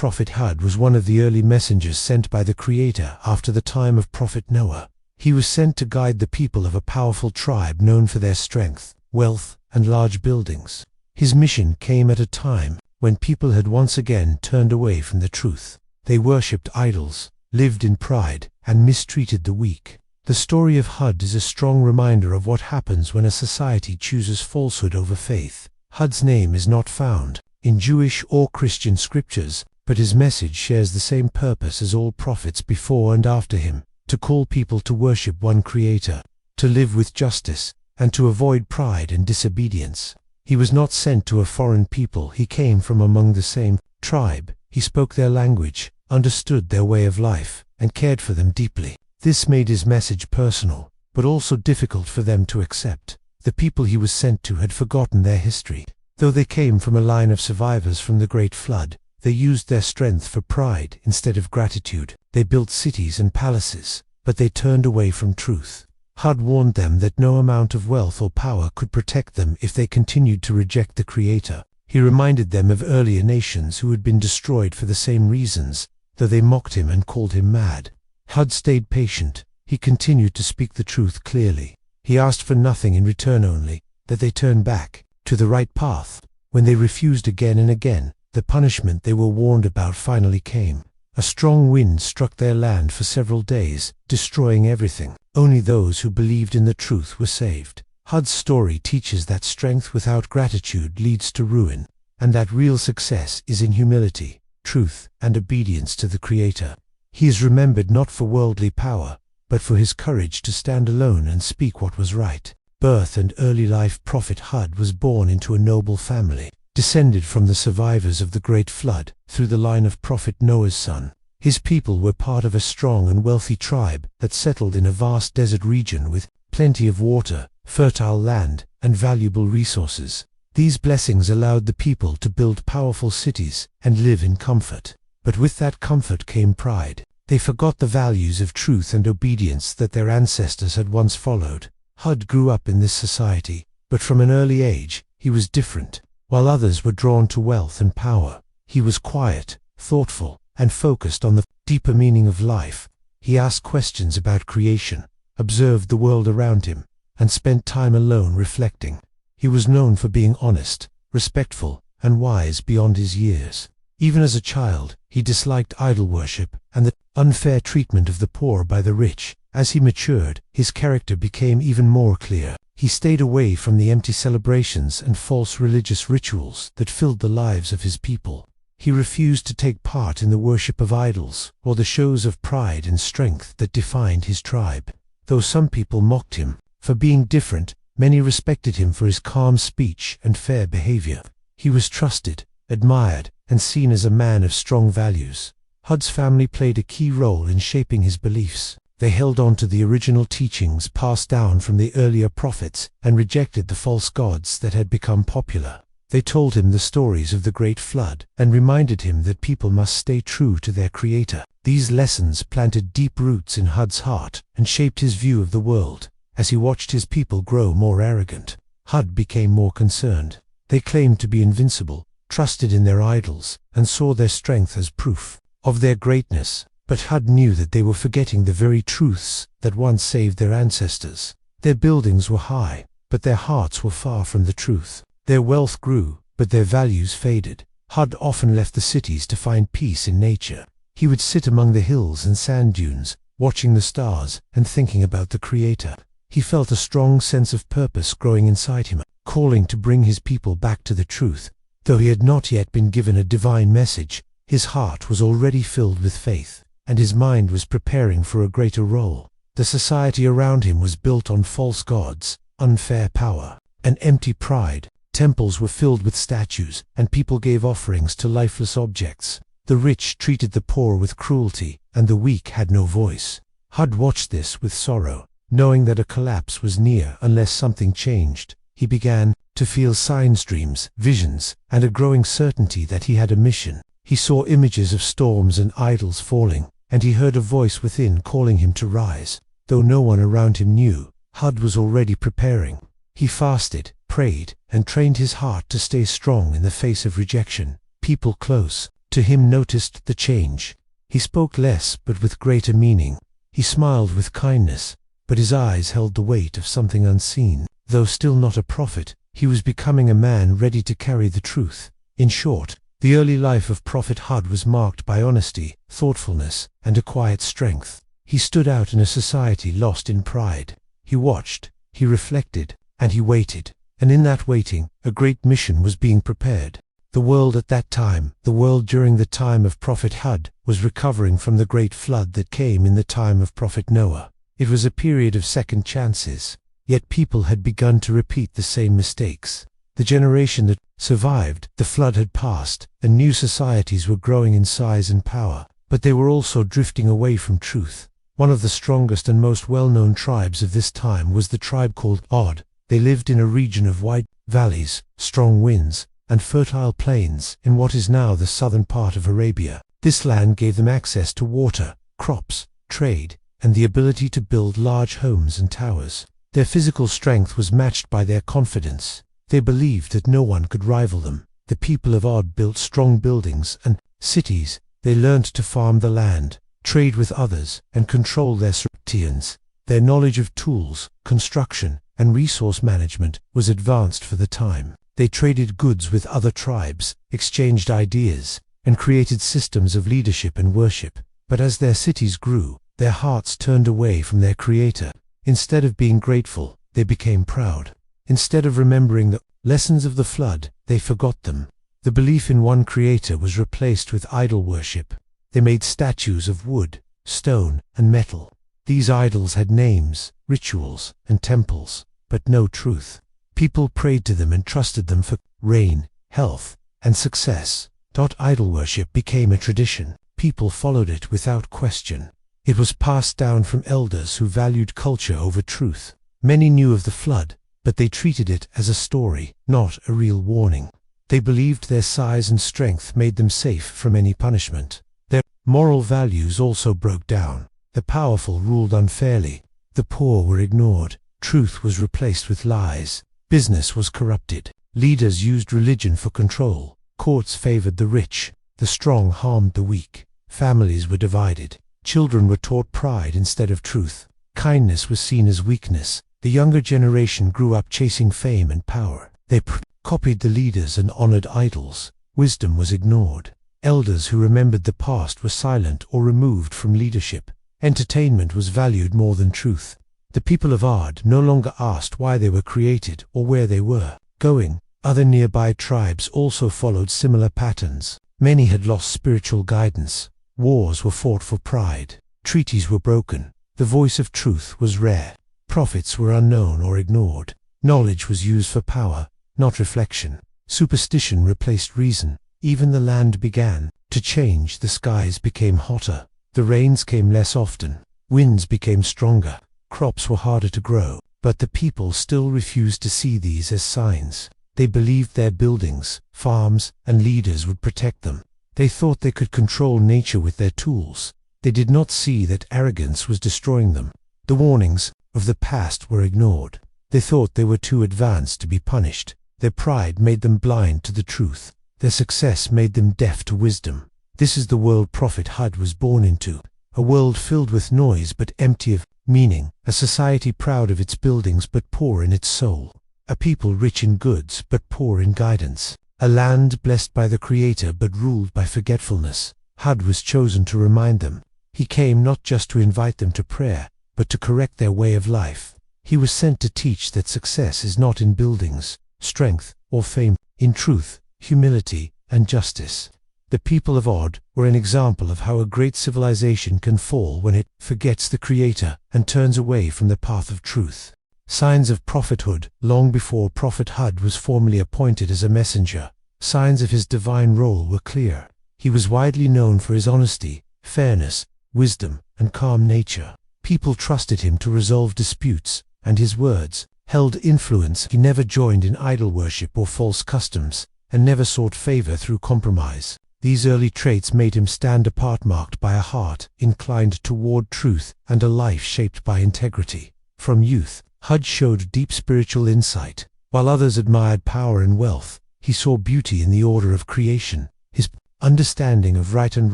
Prophet Hud was one of the early messengers sent by the Creator after the time of Prophet Noah. He was sent to guide the people of a powerful tribe known for their strength, wealth, and large buildings. His mission came at a time when people had once again turned away from the truth. They worshipped idols, lived in pride, and mistreated the weak. The story of Hud is a strong reminder of what happens when a society chooses falsehood over faith. Hud's name is not found in Jewish or Christian scriptures, but his message shares the same purpose as all prophets before and after him: to call people to worship one Creator, to live with justice, and to avoid pride and disobedience. He was not sent to a foreign people. He came from among the same tribe. He spoke their language, understood their way of life, and cared for them deeply. This made his message personal, but also difficult for them to accept. The people he was sent to had forgotten their history. Though they came from a line of survivors from the Great Flood, they used their strength for pride instead of gratitude. They built cities and palaces, but they turned away from truth. Hud warned them that no amount of wealth or power could protect them if they continued to reject the Creator. He reminded them of earlier nations who had been destroyed for the same reasons, though they mocked him and called him mad. Hud stayed patient. He continued to speak the truth clearly. He asked for nothing in return, only that they turn back to the right path. When they refused again and again, the punishment they were warned about finally came. A strong wind struck their land for several days, destroying everything. Only those who believed in the truth were saved. Hud's story teaches that strength without gratitude leads to ruin, and that real success is in humility, truth, and obedience to the Creator. He is remembered not for worldly power, but for his courage to stand alone and speak what was right. Birth and early life. Prophet Hud was born into a noble family, descended from the survivors of the Great Flood through the line of Prophet Noah's son. His people were part of a strong and wealthy tribe that settled in a vast desert region with plenty of water, fertile land, and valuable resources. These blessings allowed the people to build powerful cities and live in comfort. But with that comfort came pride. They forgot the values of truth and obedience that their ancestors had once followed. Hud grew up in this society, but from an early age, he was different. While others were drawn to wealth and power, he was quiet, thoughtful, and focused on the deeper meaning of life. He asked questions about creation, observed the world around him, and spent time alone reflecting. He was known for being honest, respectful, and wise beyond his years. Even as a child, he disliked idol worship and the unfair treatment of the poor by the rich. As he matured, his character became even more clear. He stayed away from the empty celebrations and false religious rituals that filled the lives of his people. He refused to take part in the worship of idols or the shows of pride and strength that defined his tribe. Though some people mocked him for being different, many respected him for his calm speech and fair behavior. He was trusted, admired, and seen as a man of strong values. Hud's family played a key role in shaping his beliefs. They held on to the original teachings passed down from the earlier prophets and rejected the false gods that had become popular. They told him the stories of the Great Flood and reminded him that people must stay true to their Creator. These lessons planted deep roots in Hud's heart and shaped his view of the world. As he watched his people grow more arrogant, Hud became more concerned. They claimed to be invincible, trusted in their idols, and saw their strength as proof of their greatness. But Hud knew that they were forgetting the very truths that once saved their ancestors. Their buildings were high, but their hearts were far from the truth. Their wealth grew, but their values faded. Hud often left the cities to find peace in nature. He would sit among the hills and sand dunes, watching the stars and thinking about the Creator. He felt a strong sense of purpose growing inside him, calling to bring his people back to the truth. Though he had not yet been given a divine message, his heart was already filled with faith, and his mind was preparing for a greater role. The society around him was built on false gods, unfair power, and empty pride. Temples were filled with statues, and people gave offerings to lifeless objects. The rich treated the poor with cruelty, and the weak had no voice. Hud watched this with sorrow, knowing that a collapse was near unless something changed. He began to feel signs, dreams, visions, and a growing certainty that he had a mission. He saw images of storms and idols falling, and he heard a voice within calling him to rise. Though no one around him knew, Hud was already preparing. He fasted, prayed, and trained his heart to stay strong in the face of rejection. People close to him noticed the change. He spoke less but with greater meaning. He smiled with kindness, but his eyes held the weight of something unseen. Though still not a prophet, he was becoming a man ready to carry the truth. In short, the early life of Prophet Hud was marked by honesty, thoughtfulness, and a quiet strength. He stood out in a society lost in pride. He watched, he reflected, and he waited. And in that waiting, a great mission was being prepared. The world at that time, the world during the time of Prophet Hud, was recovering from the great flood that came in the time of Prophet Noah. It was a period of second chances. Yet people had begun to repeat the same mistakes. The generation that survived, the flood had passed, and new societies were growing in size and power, but they were also drifting away from truth. One of the strongest and most well-known tribes of this time was the tribe called Hud. They lived in a region of wide valleys, strong winds, and fertile plains in what is now the southern part of Arabia. This land gave them access to water, crops, trade, and the ability to build large homes and towers. Their physical strength was matched by their confidence. They believed that no one could rival them. The people of Hud built strong buildings and cities. They learned to farm the land, trade with others, and control their surroundings. Their knowledge of tools, construction, and resource management was advanced for the time. They traded goods with other tribes, exchanged ideas, and created systems of leadership and worship. But as their cities grew, their hearts turned away from their Creator. Instead of being grateful, they became proud. Instead of remembering the lessons of the flood, they forgot them. The belief in one Creator was replaced with idol worship. They made statues of wood, stone, and metal. These idols had names, rituals, and temples, but no truth. People prayed to them and trusted them for rain, health, and success. Idol worship became a tradition. People followed it without question. It was passed down from elders who valued culture over truth. Many knew of the flood, but they treated it as a story, not a real warning. They believed their size and strength made them safe from any punishment. Their moral values also broke down. The powerful ruled unfairly. The poor were ignored. Truth was replaced with lies. Business was corrupted. Leaders used religion for control. Courts favored the rich. The strong harmed the weak. Families were divided. Children were taught pride instead of truth. Kindness was seen as weakness. The younger generation grew up chasing fame and power. They copied the leaders and honored idols. Wisdom was ignored. Elders who remembered the past were silent or removed from leadership. Entertainment was valued more than truth. The people of Hud no longer asked why they were created or where they were going. Other nearby tribes also followed similar patterns. Many had lost spiritual guidance. Wars were fought for pride. Treaties were broken. The voice of truth was rare. Prophets were unknown or ignored. Knowledge was used for power, not reflection. Superstition replaced reason. Even the land began to change. The skies became hotter. The rains came less often. Winds became stronger. Crops were harder to grow. But the people still refused to see these as signs. They believed their buildings, farms, and leaders would protect them. They thought they could control nature with their tools. They did not see that arrogance was destroying them. The warnings of the past were ignored. They thought they were too advanced to be punished. Their pride made them blind to the truth. Their success made them deaf to wisdom. This is the world Prophet Hud was born into. A world filled with noise but empty of meaning. A society proud of its buildings but poor in its soul. A people rich in goods but poor in guidance. A land blessed by the Creator but ruled by forgetfulness. Hud was chosen to remind them. He came not just to invite them to prayer, but to correct their way of life. He was sent to teach that success is not in buildings, strength, or fame, in truth, humility, and justice. The people of Hud were an example of how a great civilization can fall when it forgets the Creator and turns away from the path of truth. Signs of prophethood. Long before Prophet Hud was formally appointed as a messenger, signs of his divine role were clear. He was widely known for his honesty, fairness, wisdom, and calm nature. People trusted him to resolve disputes, and his words held influence. He never joined in idol worship or false customs, and never sought favor through compromise. These early traits made him stand apart, marked by a heart inclined toward truth and a life shaped by integrity. From youth, Hud showed deep spiritual insight. While others admired power and wealth, he saw beauty in the order of creation. His understanding of right and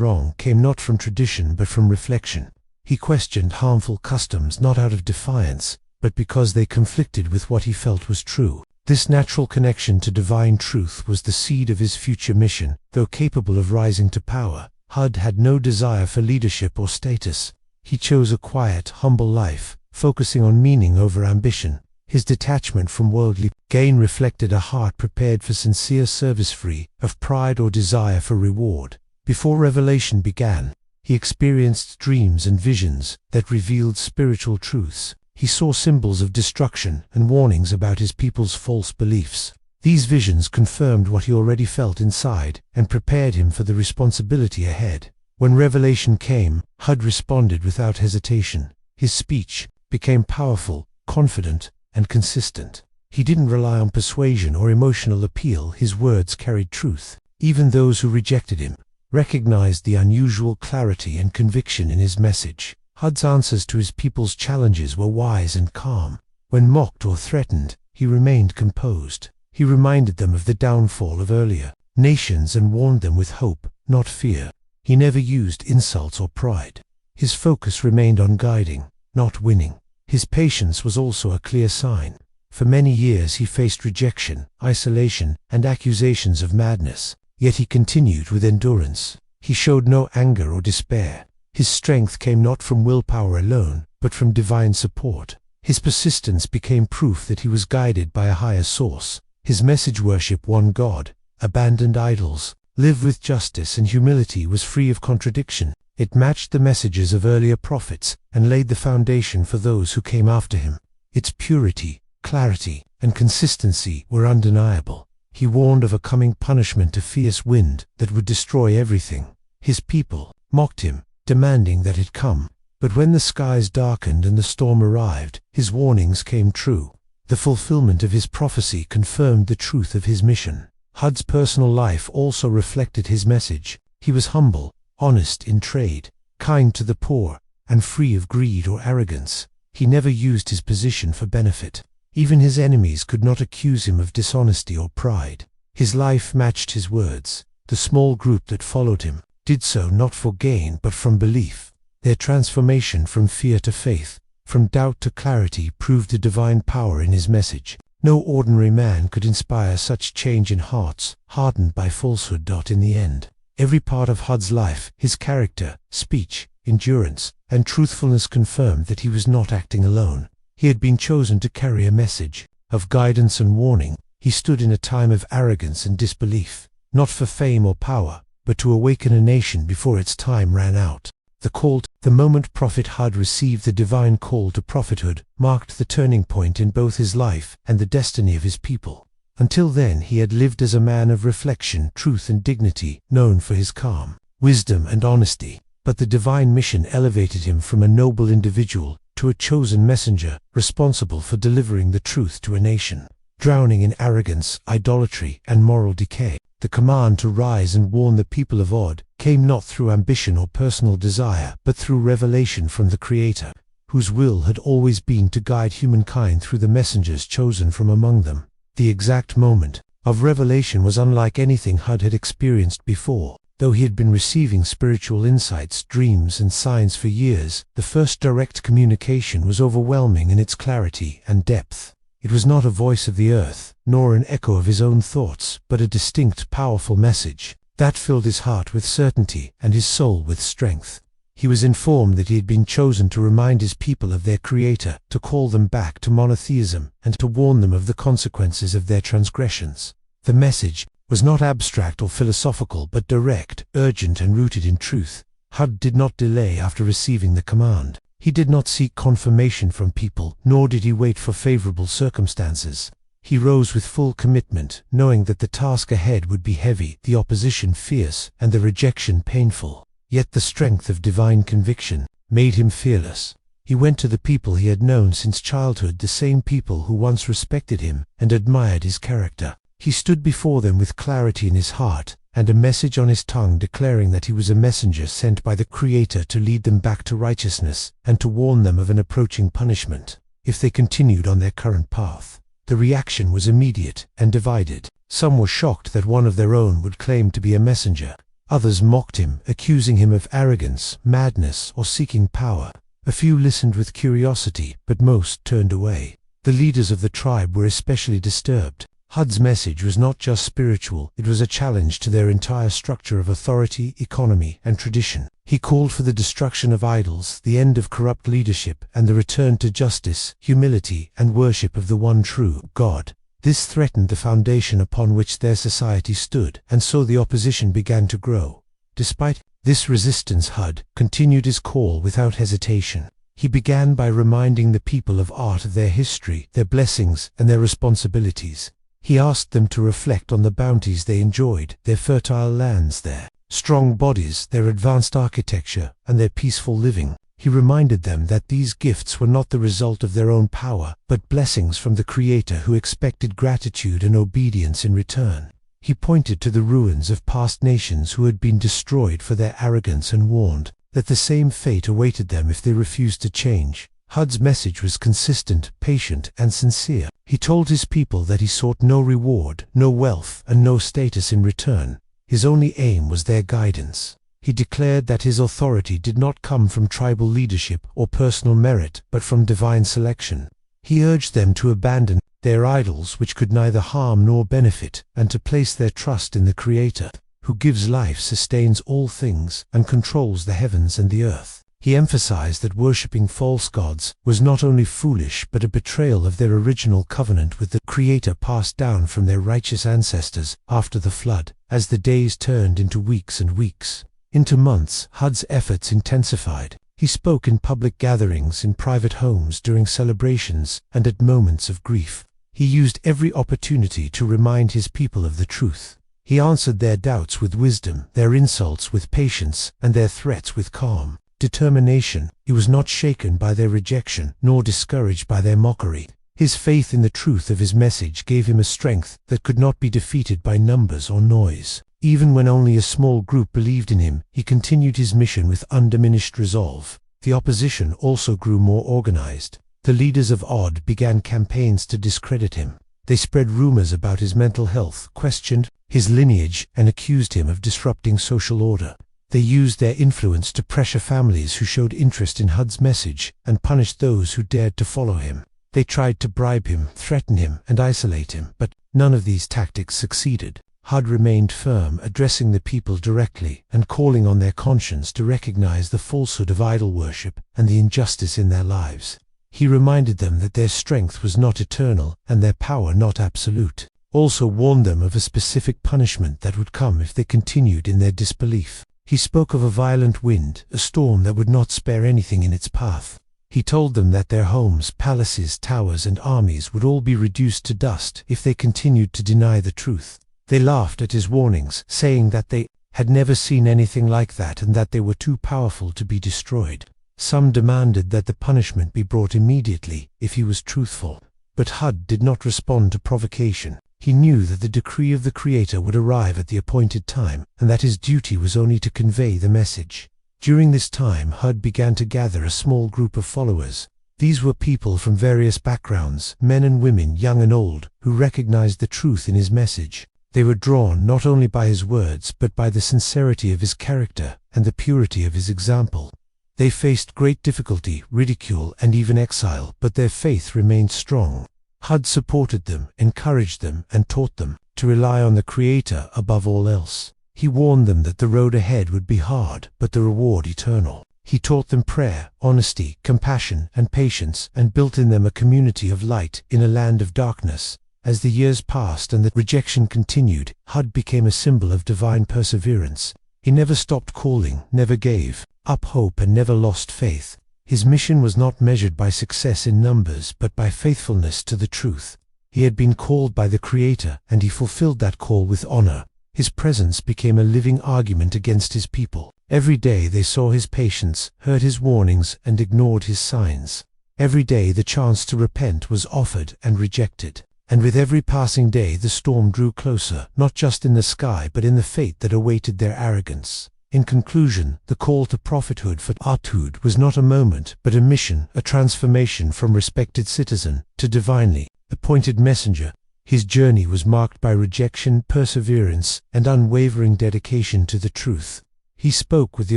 wrong came not from tradition but from reflection. He questioned harmful customs not out of defiance, but because they conflicted with what he felt was true. This natural connection to divine truth was the seed of his future mission. Though capable of rising to power, Hud had no desire for leadership or status. He chose a quiet, humble life, focusing on meaning over ambition. His detachment from worldly gain reflected a heart prepared for sincere service, free of pride or desire for reward. Before revelation began, he experienced dreams and visions that revealed spiritual truths. He saw symbols of destruction and warnings about his people's false beliefs. These visions confirmed what he already felt inside and prepared him for the responsibility ahead. When revelation came, Hud responded without hesitation. His speech became powerful, confident, and consistent. He didn't rely on persuasion or emotional appeal. His words carried truth. Even those who rejected him recognized the unusual clarity and conviction in his message. Hud's answers to his people's challenges were wise and calm. When mocked or threatened, he remained composed. He reminded them of the downfall of earlier nations and warned them with hope, not fear. He never used insults or pride. His focus remained on guiding, not winning. His patience was also a clear sign. For many years he faced rejection, isolation, and accusations of madness. Yet he continued with endurance. He showed no anger or despair. His strength came not from willpower alone, but from divine support. His persistence became proof that he was guided by a higher source. His message: worship one God, abandoned idols, live with justice and humility, was free of contradiction. It matched the messages of earlier prophets and laid the foundation for those who came after him. Its purity, clarity, and consistency were undeniable. He warned of a coming punishment, a fierce wind that would destroy everything. His people mocked him, demanding that it come. But when the skies darkened and the storm arrived, his warnings came true. The fulfillment of his prophecy confirmed the truth of his mission. Hud's personal life also reflected his message. He was humble, honest in trade, kind to the poor, and free of greed or arrogance. He never used his position for benefit. Even his enemies could not accuse him of dishonesty or pride. His life matched his words. The small group that followed him did so not for gain but from belief. Their transformation from fear to faith, from doubt to clarity, proved the divine power in his message. No ordinary man could inspire such change in hearts hardened by falsehood. In the end, every part of Hud's life, his character, speech, endurance, and truthfulness confirmed that he was not acting alone. He had been chosen to carry a message of guidance and warning. He stood in a time of arrogance and disbelief, not for fame or power, but to awaken a nation before its time ran out. The moment Prophet Hud received the divine call to prophethood marked the turning point in both his life and the destiny of his people. Until then he had lived as a man of reflection, truth, and dignity, known for his calm, wisdom, and honesty. But the divine mission elevated him from a noble individual to a chosen messenger, responsible for delivering the truth to a nation drowning in arrogance, idolatry, and moral decay. The command to rise and warn the people of Hud came not through ambition or personal desire, but through revelation from the Creator, whose will had always been to guide humankind through the messengers chosen from among them. The exact moment of revelation was unlike anything Hud had experienced before. Though he had been receiving spiritual insights, dreams, and signs for years, the first direct communication was overwhelming in its clarity and depth. It was not a voice of the earth, nor an echo of his own thoughts, but a distinct, powerful message that filled his heart with certainty and his soul with strength. He was informed that he had been chosen to remind his people of their Creator, to call them back to monotheism, and to warn them of the consequences of their transgressions. The message was not abstract or philosophical, but direct, urgent, and rooted in truth. Hud did not delay after receiving the command. He did not seek confirmation from people, nor did he wait for favorable circumstances. He rose with full commitment, knowing that the task ahead would be heavy, the opposition fierce, and the rejection painful. Yet the strength of divine conviction made him fearless. He went to the people he had known since childhood, the same people who once respected him and admired his character. He stood before them with clarity in his heart and a message on his tongue, declaring that he was a messenger sent by the Creator to lead them back to righteousness and to warn them of an approaching punishment if they continued on their current path. The reaction was immediate and divided. Some were shocked that one of their own would claim to be a messenger. Others mocked him, accusing him of arrogance, madness, or seeking power. A few listened with curiosity, but most turned away. The leaders of the tribe were especially disturbed. Hud's message was not just spiritual, it was a challenge to their entire structure of authority, economy, and tradition. He called for the destruction of idols, the end of corrupt leadership, and the return to justice, humility, and worship of the one true God. This threatened the foundation upon which their society stood, and so the opposition began to grow. Despite this resistance, Hud continued his call without hesitation. He began by reminding the people of art of their history, their blessings, and their responsibilities. He asked them to reflect on the bounties they enjoyed, their fertile lands, their strong bodies, their advanced architecture, and their peaceful living. He reminded them that these gifts were not the result of their own power, but blessings from the Creator who expected gratitude and obedience in return. He pointed to the ruins of past nations who had been destroyed for their arrogance and warned that the same fate awaited them if they refused to change. Hud's message was consistent, patient, and sincere. He told his people that he sought no reward, no wealth, and no status in return. His only aim was their guidance. He declared that his authority did not come from tribal leadership or personal merit, but from divine selection. He urged them to abandon their idols which could neither harm nor benefit, and to place their trust in the Creator, who gives life, sustains all things, and controls the heavens and the earth. He emphasized that worshipping false gods was not only foolish but a betrayal of their original covenant with the Creator passed down from their righteous ancestors after the flood. As the days turned into weeks and weeks, into months, Hud's efforts intensified. He spoke in public gatherings, in private homes, during celebrations, and at moments of grief. He used every opportunity to remind his people of the truth. He answered their doubts with wisdom, their insults with patience, and their threats with calm determination. He was not shaken by their rejection, nor discouraged by their mockery. His faith in the truth of his message gave him a strength that could not be defeated by numbers or noise. Even when only a small group believed in him, he continued his mission with undiminished resolve. The opposition also grew more organized. The leaders of Od began campaigns to discredit him. They spread rumors about his mental health, questioned his lineage, and accused him of disrupting social order. They used their influence to pressure families who showed interest in Hud's message, and punished those who dared to follow him. They tried to bribe him, threaten him, and isolate him, but none of these tactics succeeded. Hud remained firm, addressing the people directly and calling on their conscience to recognize the falsehood of idol worship and the injustice in their lives. He reminded them that their strength was not eternal and their power not absolute. Also warned them of a specific punishment that would come if they continued in their disbelief. He spoke of a violent wind, a storm that would not spare anything in its path. He told them that their homes, palaces, towers, and armies would all be reduced to dust if they continued to deny the truth. They laughed at his warnings, saying that they had never seen anything like that and that they were too powerful to be destroyed. Some demanded that the punishment be brought immediately if he was truthful. But Hud did not respond to provocation. He knew that the decree of the Creator would arrive at the appointed time, and that his duty was only to convey the message. During this time, Hud began to gather a small group of followers. These were people from various backgrounds, men and women, young and old, who recognized the truth in his message. They were drawn not only by his words, but by the sincerity of his character and the purity of his example. They faced great difficulty, ridicule, and even exile, but their faith remained strong. Hud supported them, encouraged them, and taught them to rely on the Creator above all else. He warned them that the road ahead would be hard, but the reward eternal. He taught them prayer, honesty, compassion, and patience, and built in them a community of light in a land of darkness. As the years passed and the rejection continued, Hud became a symbol of divine perseverance. He never stopped calling, never gave up hope, and never lost faith. His mission was not measured by success in numbers, but by faithfulness to the truth. He had been called by the Creator, and he fulfilled that call with honor. His presence became a living argument against his people. Every day they saw his patience, heard his warnings, and ignored his signs. Every day the chance to repent was offered and rejected. And with every passing day the storm drew closer, not just in the sky but in the fate that awaited their arrogance. In conclusion, the call to prophethood for Hud was not a moment, but a mission, a transformation from respected citizen to divinely appointed messenger. His journey was marked by rejection, perseverance, and unwavering dedication to the truth. He spoke with the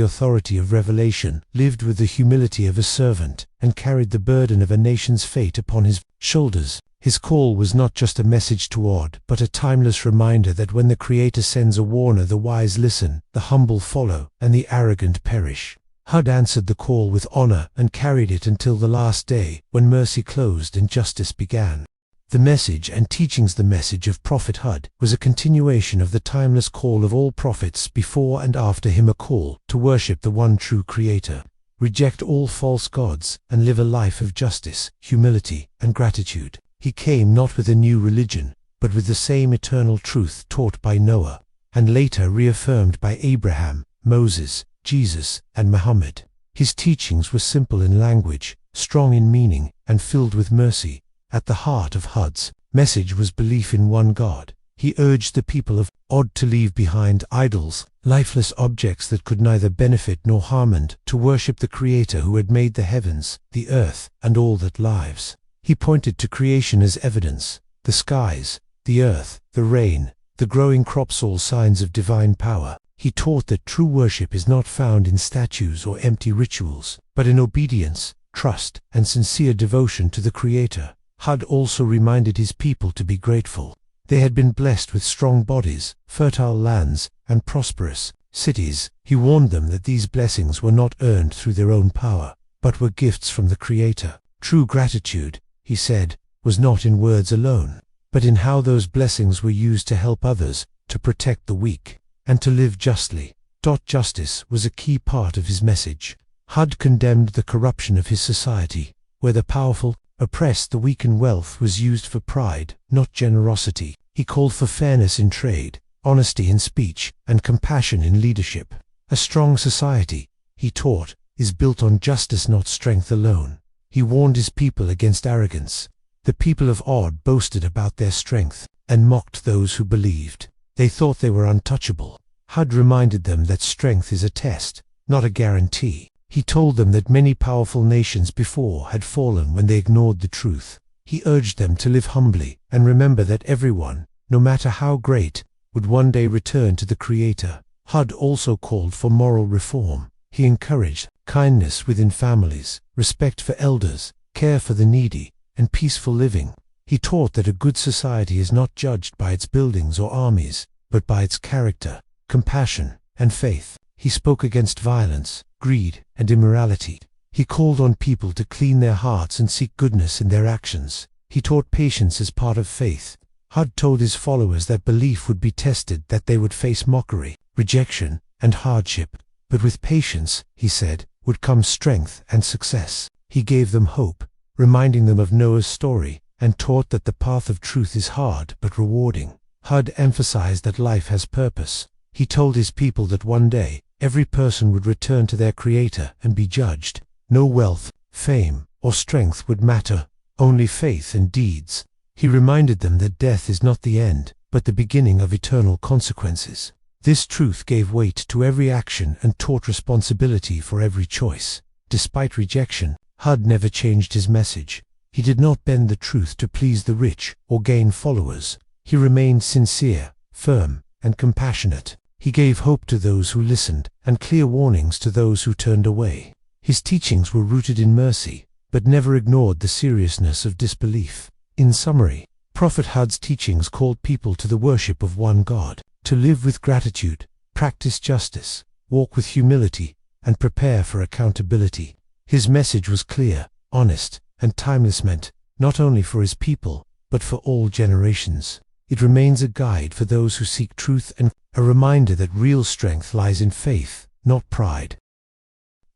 authority of revelation, lived with the humility of a servant, and carried the burden of a nation's fate upon his shoulders. His call was not just a message to Hud, but a timeless reminder that when the Creator sends a warner, the wise listen, the humble follow, and the arrogant perish. Hud answered the call with honor and carried it until the last day, when mercy closed and justice began. The message and teachings, the message of Prophet Hud, was a continuation of the timeless call of all prophets before and after him, a call to worship the one true Creator, reject all false gods, and live a life of justice, humility, and gratitude. He came not with a new religion, but with the same eternal truth taught by Noah, and later reaffirmed by Abraham, Moses, Jesus, and Muhammad. His teachings were simple in language, strong in meaning, and filled with mercy. At the heart of Hud's message was belief in one God. He urged the people of Hud to leave behind idols, lifeless objects that could neither benefit nor harm, and to worship the Creator who had made the heavens, the earth, and all that lives. He pointed to creation as evidence: the skies, the earth, the rain, the growing crops, all signs of divine power. He taught that true worship is not found in statues or empty rituals, but in obedience, trust, and sincere devotion to the Creator. Hud also reminded his people to be grateful. They had been blessed with strong bodies, fertile lands, and prosperous cities. He warned them that these blessings were not earned through their own power, but were gifts from the Creator. True gratitude, he said, was not in words alone, but in how those blessings were used to help others, to protect the weak, and to live justly. Justice was a key part of his message. Hud condemned the corruption of his society, where the powerful oppressed the weak and wealth was used for pride, not generosity. He called for fairness in trade, honesty in speech, and compassion in leadership. A strong society, he taught, is built on justice, not strength alone. He warned his people against arrogance. The people of Hud boasted about their strength and mocked those who believed. They thought they were untouchable. Hud reminded them that strength is a test, not a guarantee. He told them that many powerful nations before had fallen when they ignored the truth. He urged them to live humbly and remember that everyone, no matter how great, would one day return to the Creator. Hud also called for moral reform. He encouraged kindness within families, respect for elders, care for the needy, and peaceful living. He taught that a good society is not judged by its buildings or armies, but by its character, compassion, and faith. He spoke against violence, greed, and immorality. He called on people to clean their hearts and seek goodness in their actions. He taught patience as part of faith. Hud told his followers that belief would be tested, that they would face mockery, rejection, and hardship. But with patience, he said, would come strength and success. He gave them hope, reminding them of Noah's story, and taught that the path of truth is hard but rewarding. Hud emphasized that life has purpose. He told his people that one day, every person would return to their Creator and be judged. No wealth, fame, or strength would matter, only faith and deeds. He reminded them that death is not the end, but the beginning of eternal consequences. This truth gave weight to every action and taught responsibility for every choice. Despite rejection, Hud never changed his message. He did not bend the truth to please the rich or gain followers. He remained sincere, firm, and compassionate. He gave hope to those who listened, and clear warnings to those who turned away. His teachings were rooted in mercy, but never ignored the seriousness of disbelief. In summary, Prophet Hud's teachings called people to the worship of one God, to live with gratitude, practice justice, walk with humility, and prepare for accountability. His message was clear, honest, and timeless, meant not only for his people, but for all generations. It remains a guide for those who seek truth and a reminder that real strength lies in faith, not pride.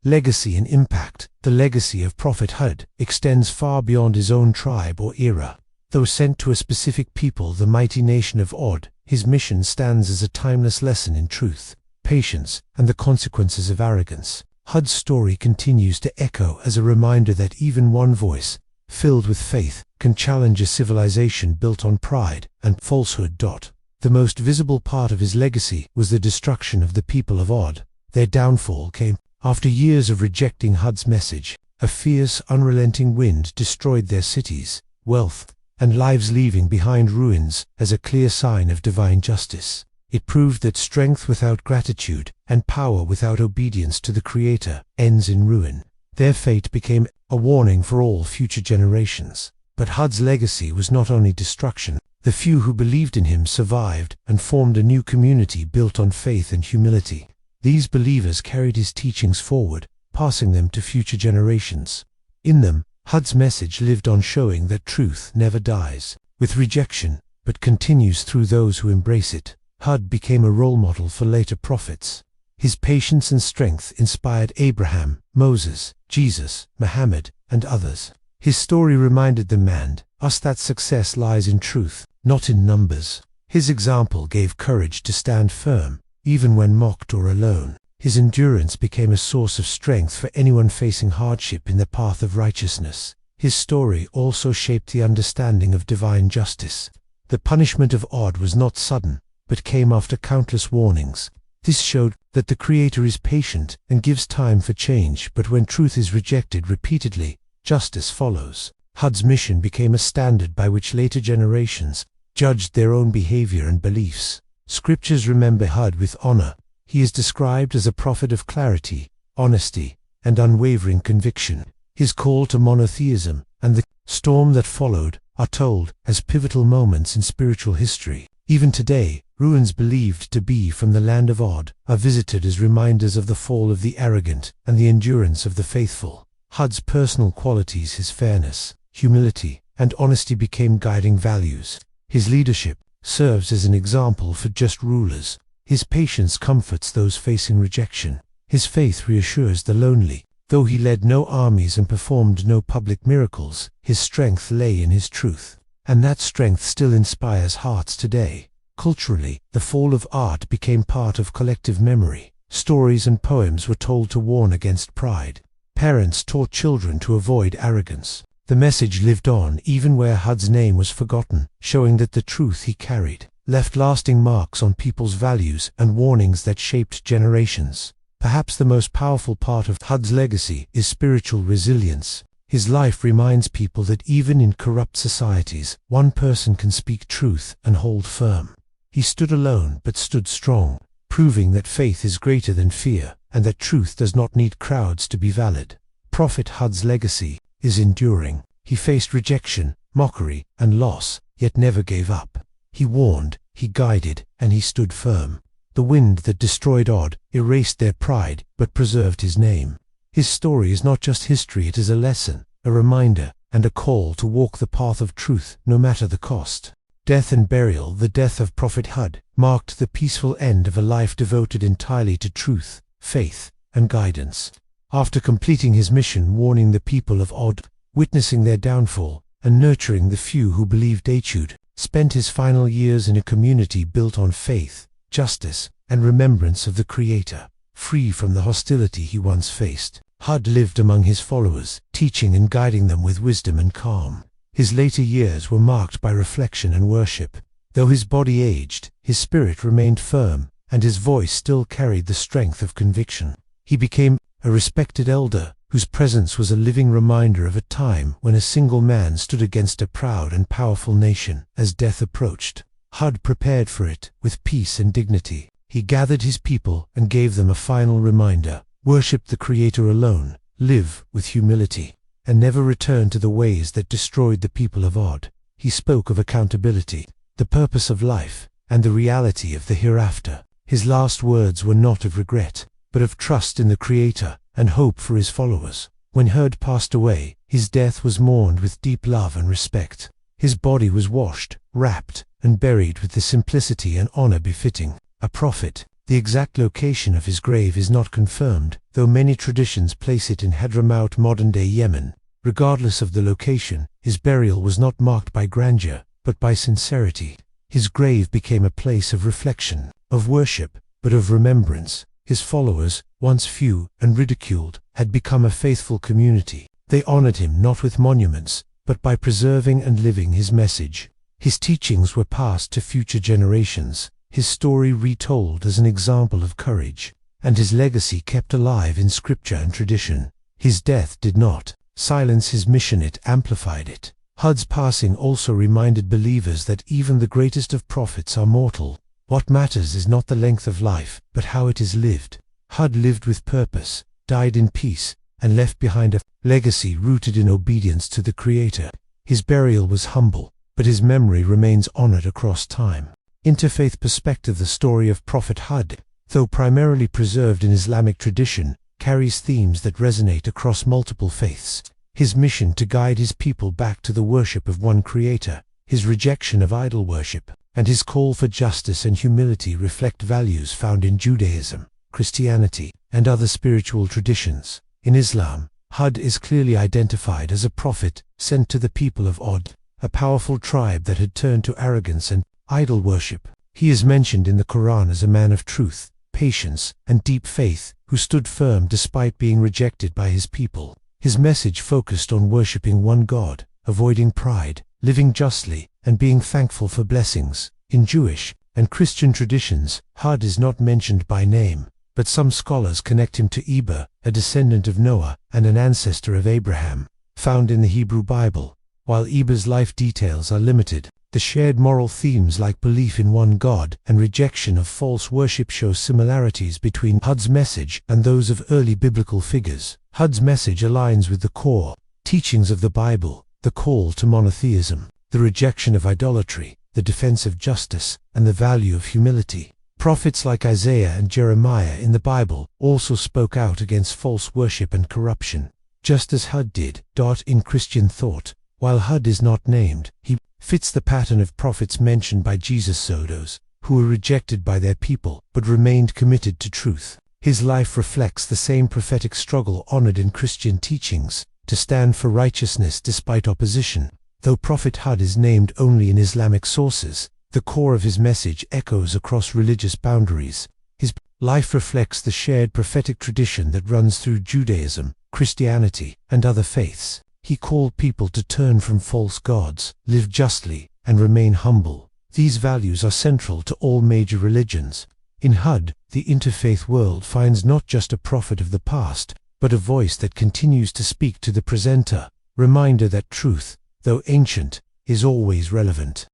Legacy and impact. The legacy of Prophet Hud extends far beyond his own tribe or era. Though sent to a specific people, the mighty nation of Hud, his mission stands as a timeless lesson in truth, patience, and the consequences of arrogance. Hud's story continues to echo as a reminder that even one voice, filled with faith, can challenge a civilization built on pride and falsehood. The most visible part of his legacy was the destruction of the people of Hud. Their downfall came after years of rejecting Hud's message. A fierce, unrelenting wind destroyed their cities, wealth, and lives leaving behind ruins as a clear sign of divine justice. It proved that strength without gratitude and power without obedience to the Creator ends in ruin. Their fate became a warning for all future generations. But Hud's legacy was not only destruction. The few who believed in him survived and formed a new community built on faith and humility. These believers carried his teachings forward, passing them to future generations. In them, Hud's message lived on, showing that truth never dies with rejection, but continues through those who embrace it. Hud became a role model for later prophets. His patience and strength inspired Abraham, Moses, Jesus, Muhammad, and others. His story reminded them and us that success lies in truth, not in numbers. His example gave courage to stand firm, even when mocked or alone. His endurance became a source of strength for anyone facing hardship in the path of righteousness. His story also shaped the understanding of divine justice. The punishment of Hud was not sudden, but came after countless warnings. This showed that the Creator is patient and gives time for change, but when truth is rejected repeatedly, justice follows. Hud's mission became a standard by which later generations judged their own behavior and beliefs. Scriptures remember Hud with honor. He is described as a prophet of clarity, honesty, and unwavering conviction. His call to monotheism and the storm that followed are told as pivotal moments in spiritual history. Even today, ruins believed to be from the land of Hud are visited as reminders of the fall of the arrogant and the endurance of the faithful. Hud's personal qualities, his fairness, humility, and honesty became guiding values. His leadership serves as an example for just rulers. His patience comforts those facing rejection. His faith reassures the lonely. Though he led no armies and performed no public miracles, his strength lay in his truth. And that strength still inspires hearts today. Culturally, the fall of art became part of collective memory. Stories and poems were told to warn against pride. Parents taught children to avoid arrogance. The message lived on even where Hud's name was forgotten, showing that the truth he carried left lasting marks on people's values and warnings that shaped generations. Perhaps the most powerful part of Hud's legacy is spiritual resilience. His life reminds people that even in corrupt societies, one person can speak truth and hold firm. He stood alone but stood strong, proving that faith is greater than fear and that truth does not need crowds to be valid. Prophet Hud's legacy is enduring. He faced rejection, mockery, and loss, yet never gave up. He warned, he guided, and he stood firm. The wind that destroyed Hud erased their pride but preserved his name. His story is not just history, it is a lesson, a reminder, and a call to walk the path of truth no matter the cost. Death and burial. The death of Prophet Hud marked the peaceful end of a life devoted entirely to truth, faith, and guidance. After completing his mission warning the people of Hud, witnessing their downfall, and nurturing the few who believed, Hud spent his final years in a community built on faith, justice, and remembrance of the Creator. Free from the hostility he once faced, Hud lived among his followers, teaching and guiding them with wisdom and calm. His later years were marked by reflection and worship. Though his body aged, his spirit remained firm, and his voice still carried the strength of conviction. He became a respected elder, whose presence was a living reminder of a time when a single man stood against a proud and powerful nation. As death approached, Hud prepared for it with peace and dignity. He gathered his people and gave them a final reminder: worship the Creator alone, live with humility, and never return to the ways that destroyed the people of Hud. He spoke of accountability, the purpose of life, and the reality of the hereafter. His last words were not of regret, but of trust in the Creator and hope for his followers. When Hud passed away, his death was mourned with deep love and respect. His body was washed, wrapped, and buried with the simplicity and honor befitting a prophet. The exact location of his grave is not confirmed, though many traditions place it in Hadramaut, modern-day Yemen. Regardless of the location, his burial was not marked by grandeur, but by sincerity. His grave became a place of reflection, of worship, but of remembrance. His followers, once few and ridiculed, had become a faithful community. They honored him not with monuments, but by preserving and living his message. His teachings were passed to future generations, his story retold as an example of courage, and his legacy kept alive in scripture and tradition. His death did not silence his mission, it amplified it. Hud's passing also reminded believers that even the greatest of prophets are mortal. What matters is not the length of life, but how it is lived. Hud lived with purpose, died in peace, and left behind a legacy rooted in obedience to the Creator. His burial was humble, but his memory remains honored across time. Interfaith perspective. The story of Prophet Hud, though primarily preserved in Islamic tradition, carries themes that resonate across multiple faiths. His mission to guide his people back to the worship of one Creator, his rejection of idol worship, and his call for justice and humility reflect values found in Judaism, Christianity, and other spiritual traditions. In Islam, Hud is clearly identified as a prophet sent to the people of Od, a powerful tribe that had turned to arrogance and idol worship. He is mentioned in the Quran as a man of truth, patience, and deep faith, who stood firm despite being rejected by his people. His message focused on worshipping one God, avoiding pride, living justly, and being thankful for blessings. In Jewish and Christian traditions, Hud is not mentioned by name, but some scholars connect him to Eber, a descendant of Noah and an ancestor of Abraham, found in the Hebrew Bible. While Eber's life details are limited, the shared moral themes like belief in one God and rejection of false worship show similarities between Hud's message and those of early biblical figures. Hud's message aligns with the core teachings of the Bible, the call to monotheism, the rejection of idolatry, the defense of justice, and the value of humility. Prophets like Isaiah and Jeremiah in the Bible also spoke out against false worship and corruption, just as Hud did. In Christian thought, while Hud is not named, he fits the pattern of prophets mentioned by Jesus, those who were rejected by their people but remained committed to truth. His life reflects the same prophetic struggle honored in Christian teachings, to stand for righteousness despite opposition. Though Prophet Hud is named only in Islamic sources, the core of his message echoes across religious boundaries. His life reflects the shared prophetic tradition that runs through Judaism, Christianity, and other faiths. He called people to turn from false gods, live justly, and remain humble. These values are central to all major religions. In Hud, the interfaith world finds not just a prophet of the past, but a voice that continues to speak to the present, a reminder that truth, though ancient, is always relevant.